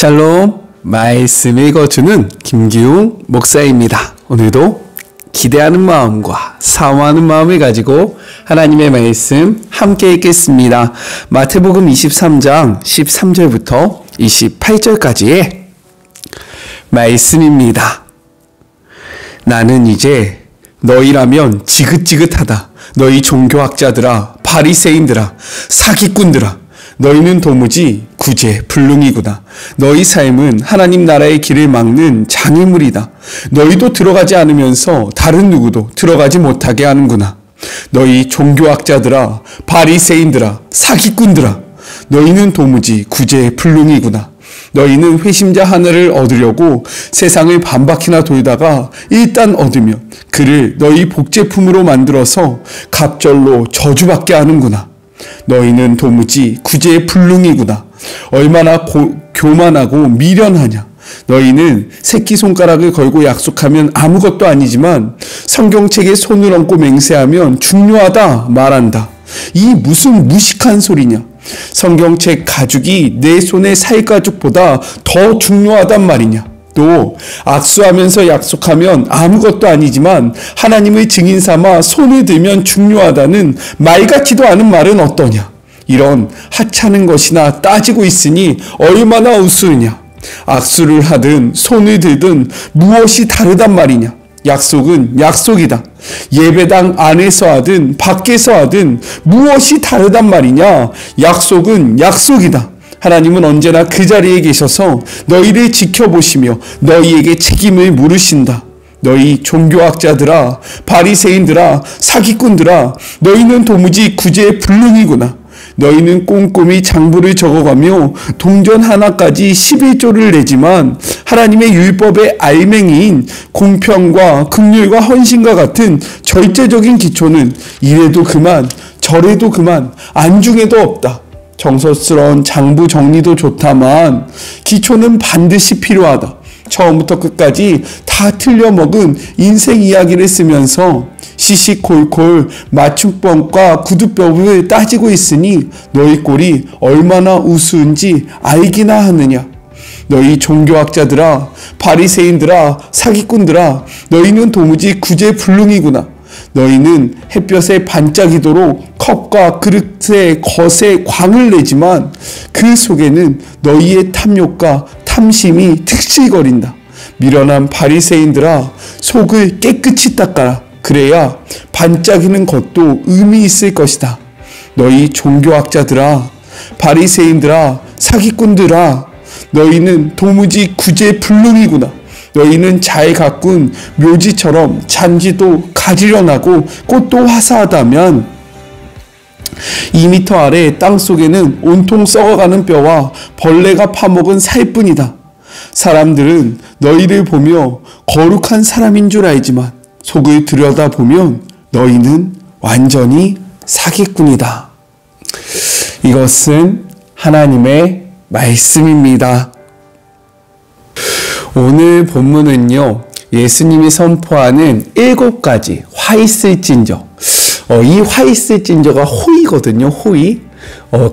샬롬, 말씀 읽어주는 김기웅 목사입니다. 오늘도 기대하는 마음과 사모하는 마음을 가지고 하나님의 말씀 함께 읽겠습니다. 마태복음 23장 13절부터 28절까지의 말씀입니다. 나는 이제 너희라면 지긋지긋하다. 너희 종교학자들아, 바리새인들아, 사기꾼들아, 너희는 도무지 구제불능이구나. 너희 삶은 하나님 나라의 길을 막는 장애물이다. 너희도 들어가지 않으면서 다른 누구도 들어가지 못하게 하는구나. 너희 종교학자들아, 바리새인들아, 사기꾼들아, 너희는 도무지 구제불능이구나. 너희는 회심자 하나를 얻으려고 세상을 반바퀴나 돌다가 일단 얻으면 그를 너희 복제품으로 만들어서 갑절로 저주받게 하는구나. 너희는 도무지 구제불능이구나. 얼마나 교만하고 미련하냐. 너희는 새끼손가락을 걸고 약속하면 아무것도 아니지만 성경책에 손을 얹고 맹세하면 중요하다 말한다. 이 무슨 무식한 소리냐. 성경책 가죽이 내 손의 살가죽보다 더 중요하단 말이냐. 또 악수하면서 약속하면 아무것도 아니지만 하나님의 증인 삼아 손을 들면 중요하다는 말 같지도 않은 말은 어떠냐. 이런 하찮은 것이나 따지고 있으니 얼마나 우스우냐. 악수를 하든 손을 들든 무엇이 다르단 말이냐. 약속은 약속이다. 예배당 안에서 하든 밖에서 하든 무엇이 다르단 말이냐. 약속은 약속이다. 하나님은 언제나 그 자리에 계셔서 너희를 지켜보시며 너희에게 책임을 물으신다. 너희 종교학자들아, 바리새인들아, 사기꾼들아, 너희는 도무지 구제불능이구나. 너희는 꼼꼼히 장부를 적어가며 동전 하나까지 11조를 내지만 하나님의 율법의 알맹이인 공평과 긍휼과 헌신과 같은 절제적인 기초는 이래도 그만 저래도 그만 안중에도 없다. 정서스러운 장부 정리도 좋다만 기초는 반드시 필요하다. 처음부터 끝까지 다 틀려먹은 인생 이야기를 쓰면서 시시콜콜 맞춤법과 구두법을 따지고 있으니 너희 꼴이 얼마나 우스운지 알기나 하느냐. 너희 종교학자들아, 바리새인들아, 사기꾼들아, 너희는 도무지 구제불능이구나. 너희는 햇볕에 반짝이도록 컵과 그릇에 겉에 광을 내지만 그 속에는 너희의 탐욕과 탐심이 특실거린다. 미련한 바리새인들아, 속을 깨끗이 닦아라. 그래야 반짝이는 것도 의미 있을 것이다. 너희 종교학자들아, 바리새인들아, 사기꾼들아, 너희는 도무지 구제불능이구나. 너희는 잘 가꾼 묘지처럼 잔디도 가지런하고 꽃도 화사하다면 2m 아래 땅속에는 온통 썩어가는 뼈와 벌레가 파먹은 살뿐이다. 사람들은 너희를 보며 거룩한 사람인 줄 알지만 속을 들여다보면 너희는 완전히 사기꾼이다. 이것은 하나님의 말씀입니다. 오늘 본문은요, 예수님이 선포하는 7가지 화 있을진저. 이 화 있을진저가 호의거든요, 호의.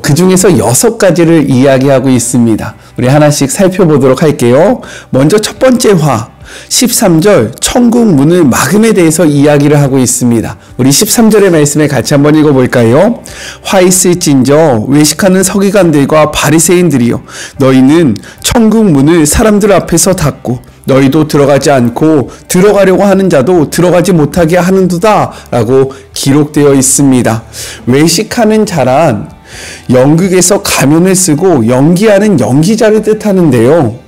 그 중에서 6가지를 이야기하고 있습니다. 우리 하나씩 살펴보도록 할게요. 먼저 첫 번째 화, 13절 천국 문을 막음에 대해서 이야기를 하고 있습니다. 우리 13절의 말씀을 같이 한번 읽어볼까요? 화 있을진저 외식하는 서기관들과 바리새인들이여, 너희는 천국 문을 사람들 앞에서 닫고 너희도 들어가지 않고 들어가려고 하는 자도 들어가지 못하게 하는도다 라고 기록되어 있습니다. 외식하는 자란 연극에서 가면을 쓰고 연기하는 연기자를 뜻하는데요.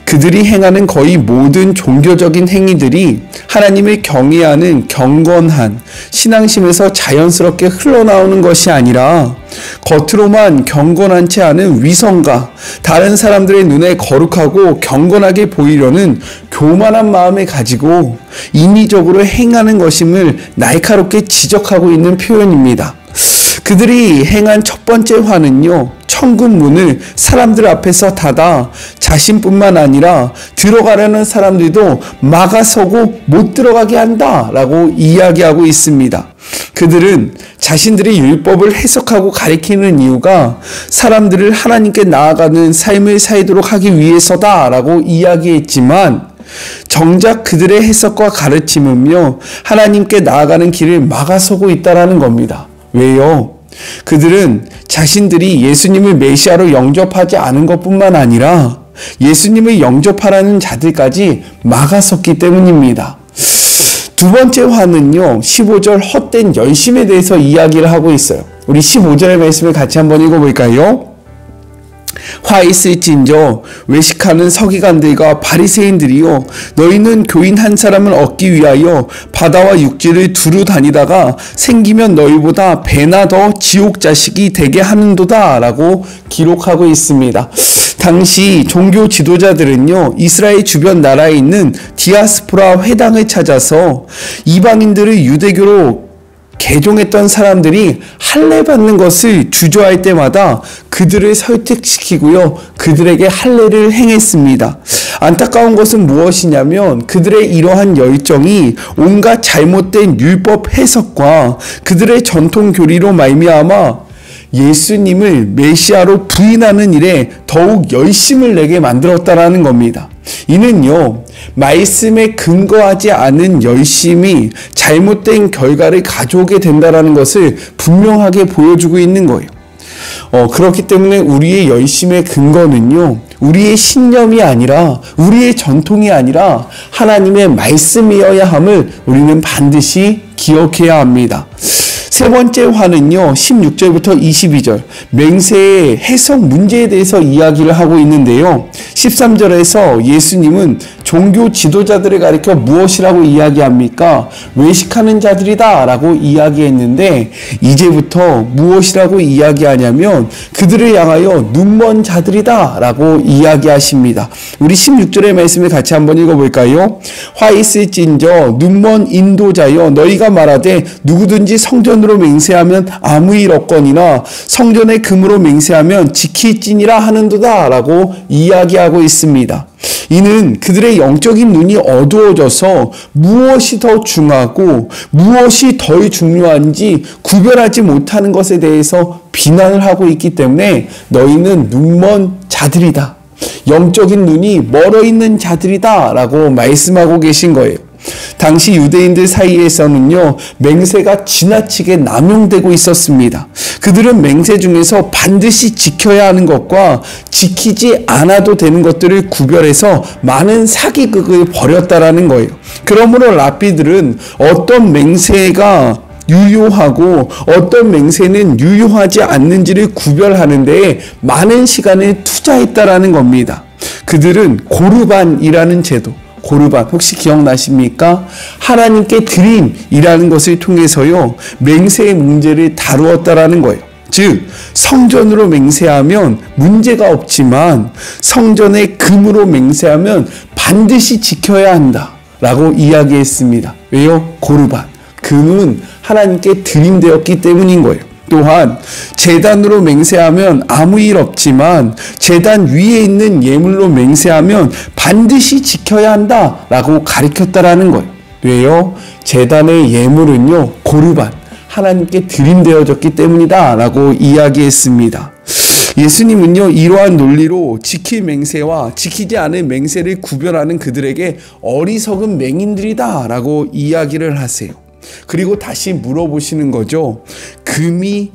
그들이 행하는 거의 모든 종교적인 행위들이 하나님을 경외하는 경건한 신앙심에서 자연스럽게 흘러나오는 것이 아니라 겉으로만 경건한 채 하는 위선과 다른 사람들의 눈에 거룩하고 경건하게 보이려는 교만한 마음을 가지고 인위적으로 행하는 것임을 날카롭게 지적하고 있는 표현입니다. 그들이 행한 첫 번째 화는요, 천국 문을 사람들 앞에서 닫아 자신뿐만 아니라 들어가려는 사람들도 막아서고 못 들어가게 한다라고 이야기하고 있습니다. 그들은 자신들의 율법을 해석하고 가리키는 이유가 사람들을 하나님께 나아가는 삶을 살도록 하기 위해서다라고 이야기했지만 정작 그들의 해석과 가르침은요, 하나님께 나아가는 길을 막아서고 있다라는 겁니다. 왜요? 그들은 자신들이 예수님을 메시아로 영접하지 않은 것뿐만 아니라 예수님을 영접하라는 자들까지 막아섰기 때문입니다. 두 번째 화는요, 15절 헛된 열심에 대해서 이야기를 하고 있어요. 우리 15절의 말씀을 같이 한번 읽어볼까요? 화 있을진저 외식하는 서기관들과 바리새인들이요, 너희는 교인 한 사람을 얻기 위하여 바다와 육지를 두루 다니다가 생기면 너희보다 배나 더 지옥 자식이 되게 하는도다 라고 기록하고 있습니다. 당시 종교 지도자들은요, 이스라엘 주변 나라에 있는 디아스포라 회당을 찾아서 이방인들을 유대교로 개종했던 사람들이 할례 받는 것을 주저할 때마다 그들을 설득시키고요, 그들에게 할례를 행했습니다. 안타까운 것은 무엇이냐면 그들의 이러한 열정이 온갖 잘못된 율법 해석과 그들의 전통 교리로 말미암아 예수님을 메시아로 부인하는 일에 더욱 열심을 내게 만들었다라는 겁니다. 이는요, 말씀에 근거하지 않은 열심이 잘못된 결과를 가져오게 된다라는 것을 분명하게 보여주고 있는 거예요. 그렇기 때문에 우리의 열심의 근거는요, 우리의 신념이 아니라 우리의 전통이 아니라 하나님의 말씀이어야 함을 우리는 반드시 기억해야 합니다. 세 번째 화는요, 16절부터 22절 맹세의 해석 문제에 대해서 이야기를 하고 있는데요, 13절에서 예수님은 종교 지도자들을 가리켜 무엇이라고 이야기합니까? 외식하는 자들이다 라고 이야기했는데, 이제부터 무엇이라고 이야기하냐면 그들을 향하여 눈먼 자들이다 라고 이야기하십니다. 우리 16절의 말씀을 같이 한번 읽어볼까요? 화 있을진저 눈먼 인도자여, 너희가 말하되 누구든지 성전으로 맹세하면 아무 일 없거니와 성전의 금으로 맹세하면 지킬지니라 하는도다 라고 이야기하고 있습니다. 이는 그들의 영적인 눈이 어두워져서 무엇이 더 중하고 무엇이 덜 중요한지 구별하지 못하는 것에 대해서 비난을 하고 있기 때문에 너희는 눈먼 자들이다, 영적인 눈이 멀어 있는 자들이다 라고 말씀하고 계신 거예요. 당시 유대인들 사이에서는요, 맹세가 지나치게 남용되고 있었습니다. 그들은 맹세 중에서 반드시 지켜야 하는 것과 지키지 않아도 되는 것들을 구별해서 많은 사기극을 벌였다라는 거예요. 그러므로 랍비들은 어떤 맹세가 유효하고 어떤 맹세는 유효하지 않는지를 구별하는 데에 많은 시간을 투자했다라는 겁니다. 그들은 고르반이라는 제도, 고르반 혹시 기억나십니까? 하나님께 드림이라는 것을 통해서요, 맹세의 문제를 다루었다라는 거예요. 즉 성전으로 맹세하면 문제가 없지만 성전의 금으로 맹세하면 반드시 지켜야 한다 라고 이야기했습니다. 왜요? 고르반, 금은 하나님께 드림되었기 때문인 거예요. 또한 제단으로 맹세하면 아무 일 없지만 제단 위에 있는 예물로 맹세하면 반드시 지켜야 한다라고 가르쳤다라는 거예요. 왜요? 제단의 예물은요, 고르반, 하나님께 드림되어졌기 때문이다 라고 이야기했습니다. 예수님은요, 이러한 논리로 지킬 맹세와 지키지 않은 맹세를 구별하는 그들에게 어리석은 맹인들이다 라고 이야기를 하세요. 그리고 다시 물어보시는 거죠. 금이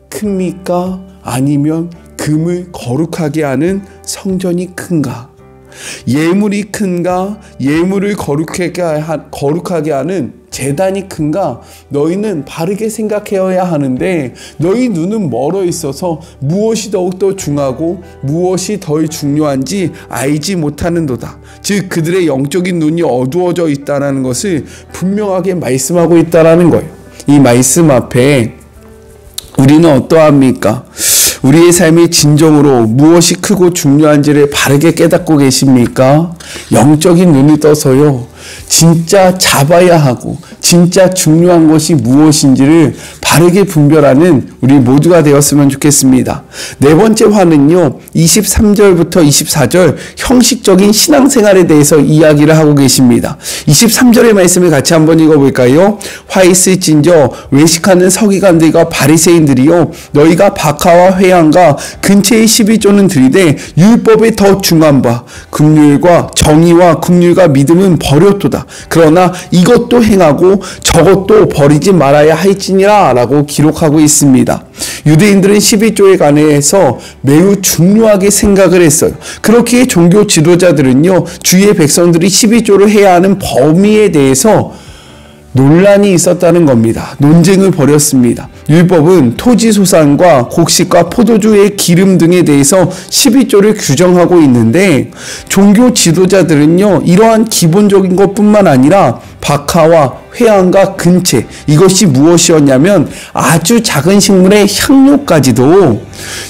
큽니까? 아니면 금을 거룩하게 하는 성전이 큰가? 예물이 큰가? 예물을 거룩하게 하는 제단이 큰가? 너희는 바르게 생각해야 하는데 너희 눈은 멀어 있어서 무엇이 더욱더 중하고 무엇이 덜 중요한지 알지 못하는도다. 즉 그들의 영적인 눈이 어두워져 있다는 것을 분명하게 말씀하고 있다는 거예요. 이 말씀 앞에 우리는 어떠합니까? 우리의 삶이 진정으로 무엇이 크고 중요한지를 바르게 깨닫고 계십니까? 영적인 눈을 떠서요, 진짜 잡아야 하고 진짜 중요한 것이 무엇인지를 바르게 분별하는 우리 모두가 되었으면 좋겠습니다. 네 번째 화는요, 23절부터 24절 형식적인 신앙생활에 대해서 이야기를 하고 계십니다. 23절의 말씀을 같이 한번 읽어볼까요? 화 있을진저 외식하는 서기관들과 바리새인들이요, 너희가 박하와 회향과 근처의 12조는 들이되 율법에 더 중한 바 긍휼과 정의와 긍휼과 믿음은 버렸도다. 그러나 이것도 행하고 저것도 버리지 말아야 할지니라 라고 기록하고 있습니다. 유대인들은 12조에 관해서 매우 중요하게 생각을 했어요. 그렇기에 종교 지도자들은요, 주의 백성들이 12조를 해야 하는 범위에 대해서 논란이 있었다는 겁니다. 논쟁을 벌였습니다. 율법은 토지 소산과 곡식과 포도주의 기름 등에 대해서 12조를 규정하고 있는데, 종교 지도자들은요, 이러한 기본적인 것뿐만 아니라 박하와 회향과 근체, 이것이 무엇이었냐면 아주 작은 식물의 향료까지도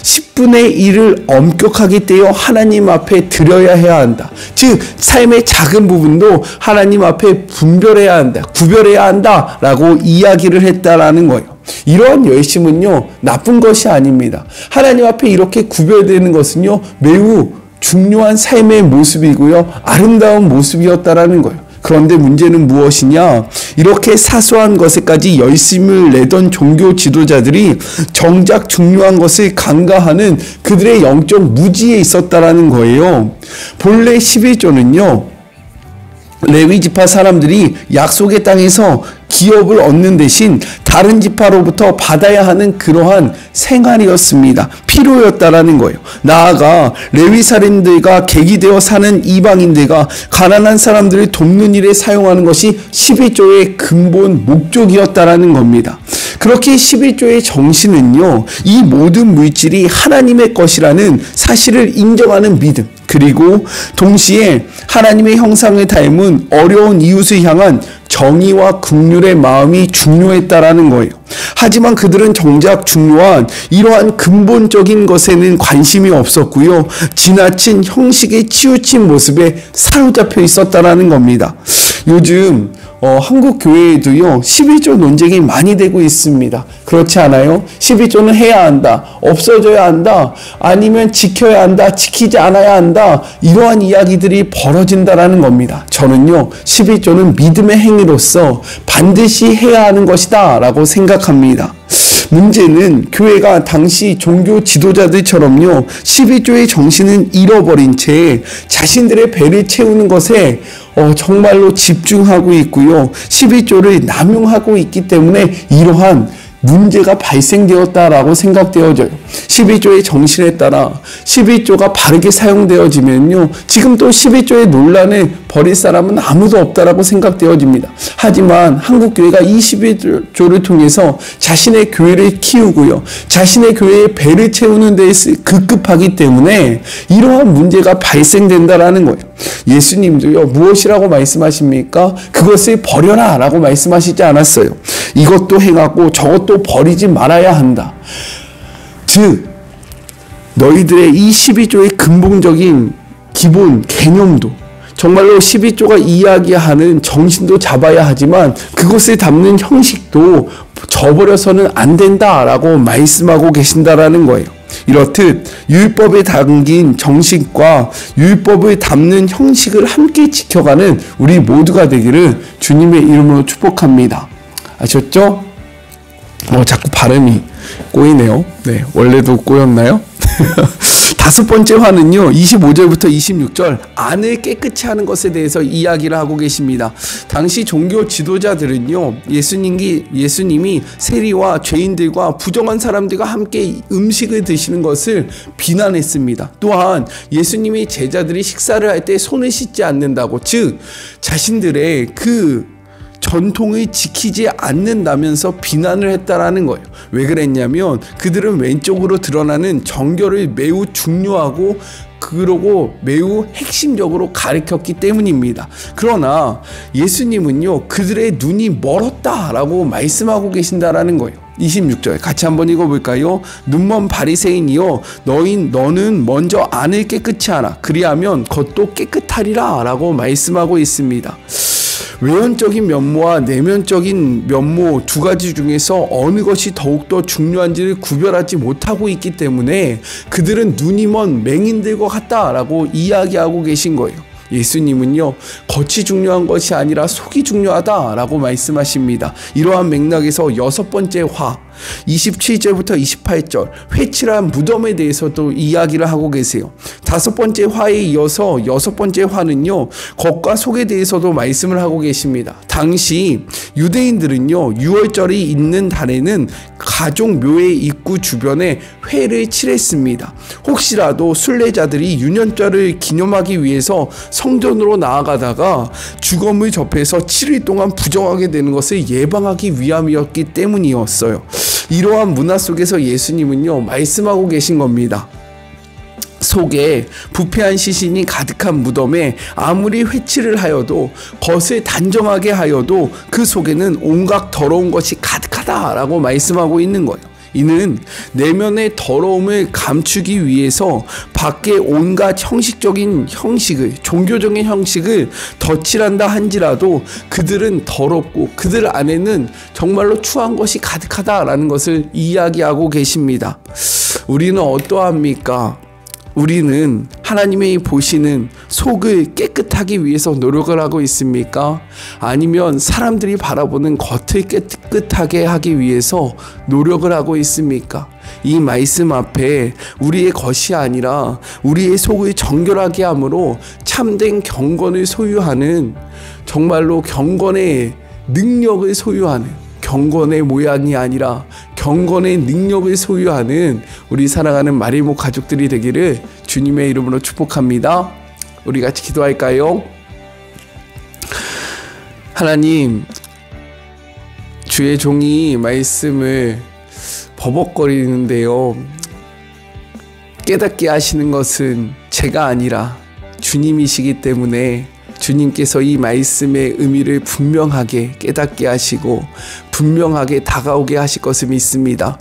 10분의 1을 엄격하게 떼어 하나님 앞에 드려야 해야 한다. 즉 삶의 작은 부분도 하나님 앞에 분별해야 한다, 구별해야 한다 라고 이야기를 했다라는 거예요. 이러한 열심은요, 나쁜 것이 아닙니다. 하나님 앞에 이렇게 구별되는 것은요, 매우 중요한 삶의 모습이고요, 아름다운 모습이었다라는 거예요. 그런데 문제는 무엇이냐? 이렇게 사소한 것에까지 열심을 내던 종교 지도자들이 정작 중요한 것을 간과하는 그들의 영적 무지에 있었다라는 거예요. 본래 11조는요, 레위 지파 사람들이 약속의 땅에서 기업을 얻는 대신 다른 지파로부터 받아야 하는 그러한 생활이었습니다. 필요였다라는 거예요. 나아가 레위 사람들과 객이되어 사는 이방인들과 가난한 사람들을 돕는 일에 사용하는 것이 11조의 근본 목적이었다라는 겁니다. 그렇게 11조의 정신은요, 이 모든 물질이 하나님의 것이라는 사실을 인정하는 믿음, 그리고 동시에 하나님의 형상을 닮은 어려운 이웃을 향한 정의와 긍휼의 마음이 중요했다라는 거예요. 하지만 그들은 정작 중요한 이러한 근본적인 것에는 관심이 없었고요, 지나친 형식에 치우친 모습에 사로잡혀 있었다라는 겁니다. 요즘 한국 교회에도요, 11조 논쟁이 많이 되고 있습니다. 그렇지 않아요? 12조는 해야 한다, 없어져야 한다, 아니면 지켜야 한다, 지키지 않아야 한다, 이러한 이야기들이 벌어진다라는 겁니다. 저는요, 11조는 믿음의 행위로서 반드시 해야 하는 것이다 라고 생각합니다. 문제는 교회가 당시 종교 지도자들처럼요, 12조의 정신은 잃어버린 채 자신들의 배를 채우는 것에 정말로 집중하고 있고요, 12조를 남용하고 있기 때문에 이러한 문제가 발생되었다라고 생각되어져요. 12조의 정신에 따라 12조가 바르게 사용되어지면요, 지금 또 12조의 논란을 벌일 사람은 아무도 없다라고 생각되어집니다. 하지만 한국교회가 이 12조를 통해서 자신의 교회를 키우고요, 자신의 교회의 배를 채우는 데 급급하기 때문에 이러한 문제가 발생된다라는 거예요. 예수님도요, 무엇이라고 말씀하십니까? 그것을 버려라 라고 말씀하시지 않았어요. 이것도 행하고 저것도 버리지 말아야 한다. 즉 너희들의 이 12조의 근본적인 기본 개념도, 정말로 12조가 이야기하는 정신도 잡아야 하지만 그것을 담는 형식도 저버려서는 안 된다라고 말씀하고 계신다라는 거예요. 이렇듯 율법에 담긴 정신과 율법을 담는 형식을 함께 지켜가는 우리 모두가 되기를 주님의 이름으로 축복합니다. 아셨죠? 자꾸 발음이 꼬이네요. 네, 원래도 꼬였나요? 다섯 번째 화는요, 25절부터 26절 안을 깨끗이 하는 것에 대해서 이야기를 하고 계십니다. 당시 종교 지도자들은요, 예수님이 세리와 죄인들과 부정한 사람들과 함께 음식을 드시는 것을 비난했습니다. 또한 예수님이 제자들이 식사를 할 때 손을 씻지 않는다고, 즉 자신들의 그 전통을 지키지 않는다면서 비난을 했다라는 거예요. 왜 그랬냐면 그들은 왼쪽으로 드러나는 정결을 매우 중요하고 그러고 매우 핵심적으로 가르쳤기 때문입니다. 그러나 예수님은요, 그들의 눈이 멀었다라고 말씀하고 계신다라는 거예요. 26절 같이 한번 읽어볼까요? 눈먼 바리새인이여, 너는 먼저 안을 깨끗이 하라. 그리하면 겉도 깨끗하리라 라고 말씀하고 있습니다. 외연적인 면모와 내면적인 면모 두 가지 중에서 어느 것이 더욱더 중요한지를 구별하지 못하고 있기 때문에 그들은 눈이 먼 맹인들과 같다라고 이야기하고 계신 거예요. 예수님은요, 겉이 중요한 것이 아니라 속이 중요하다라고 말씀하십니다. 이러한 맥락에서 여섯 번째 화, 27절부터 28절 회칠한 무덤에 대해서도 이야기를 하고 계세요. 다섯 번째 화에 이어서 여섯 번째 화는요, 겉과 속에 대해서도 말씀을 하고 계십니다. 당시 유대인들은요, 유월절이 있는 달에는 가족 묘의 입구 주변에 회를 칠했습니다. 혹시라도 순례자들이 유년절을 기념하기 위해서 성전으로 나아가다가 주검을 접해서 7일 동안 부정하게 되는 것을 예방하기 위함이었기 때문이었어요. 이러한 문화 속에서 예수님은요, 말씀하고 계신 겁니다. 속에 부패한 시신이 가득한 무덤에 아무리 회칠을 하여도, 겉을 단정하게 하여도 그 속에는 온갖 더러운 것이 가득하다라고 말씀하고 있는 거예요. 이는 내면의 더러움을 감추기 위해서 밖에 온갖 형식적인 형식을, 종교적인 형식을 덧칠한다 한지라도 그들은 더럽고 그들 안에는 정말로 추한 것이 가득하다라는 것을 이야기하고 계십니다. 우리는 어떠합니까? 우리는 하나님이 보시는 속을 깨끗하기 위해서 노력을 하고 있습니까? 아니면 사람들이 바라보는 겉을 깨끗하게 하기 위해서 노력을 하고 있습니까? 이 말씀 앞에 우리의 것이 아니라 우리의 속을 정결하게 함으로 참된 경건을 소유하는, 정말로 경건의 능력을 소유하는, 경건의 모양이 아니라 경건의 능력을 소유하는 우리 사랑하는 마리모 가족들이 되기를 주님의 이름으로 축복합니다. 우리 같이 기도할까요? 하나님, 주의 종이 말씀을 버벅거리는데요, 깨닫게 하시는 것은 제가 아니라 주님이시기 때문에 주님께서 이 말씀의 의미를 분명하게 깨닫게 하시고 분명하게 다가오게 하실 것을 믿습니다.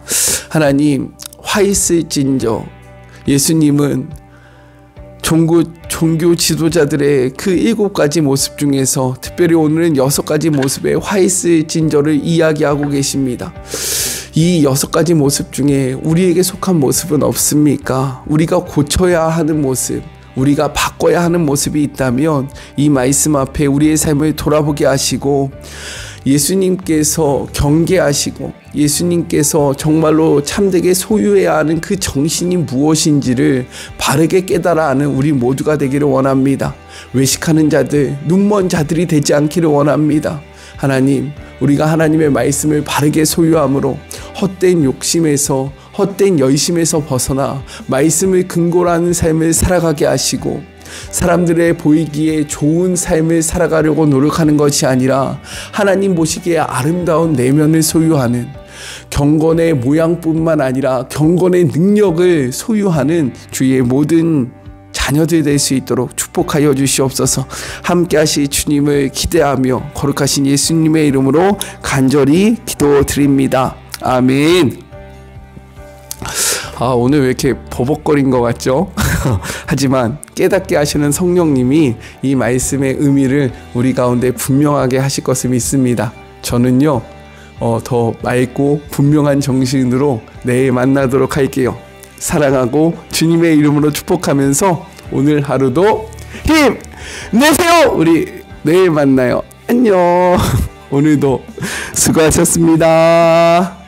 하나님, 화 있을진저, 예수님은 종교 지도자들의 그 7가지 모습 중에서 특별히 오늘은 6가지 모습의 화 있을진저를 이야기하고 계십니다. 이 6가지 모습 중에 우리에게 속한 모습은 없습니까? 우리가 고쳐야 하는 모습, 우리가 바꿔야 하는 모습이 있다면 이 말씀 앞에 우리의 삶을 돌아보게 하시고, 예수님께서 경계하시고 예수님께서 정말로 참되게 소유해야 하는 그 정신이 무엇인지를 바르게 깨달아 아는 우리 모두가 되기를 원합니다. 외식하는 자들, 눈먼 자들이 되지 않기를 원합니다. 하나님, 우리가 하나님의 말씀을 바르게 소유함으로 헛된 욕심에서, 헛된 열심에서 벗어나 말씀을 근거로 하는 삶을 살아가게 하시고, 사람들의 보이기에 좋은 삶을 살아가려고 노력하는 것이 아니라 하나님 보시기에 아름다운 내면을 소유하는, 경건의 모양뿐만 아니라 경건의 능력을 소유하는 주의 모든 자녀들 될 수 있도록 축복하여 주시옵소서. 함께 하실 주님을 기대하며 거룩하신 예수님의 이름으로 간절히 기도드립니다. 아멘. 오늘 왜 이렇게 버벅거린 것 같죠? 하지만 깨닫게 하시는 성령님이 이 말씀의 의미를 우리 가운데 분명하게 하실 것을 믿습니다. 저는요, 더 맑고 분명한 정신으로 내일 만나도록 할게요. 사랑하고 주님의 이름으로 축복하면서 오늘 하루도 힘내세요. 우리 내일 만나요. 안녕. 오늘도 수고하셨습니다.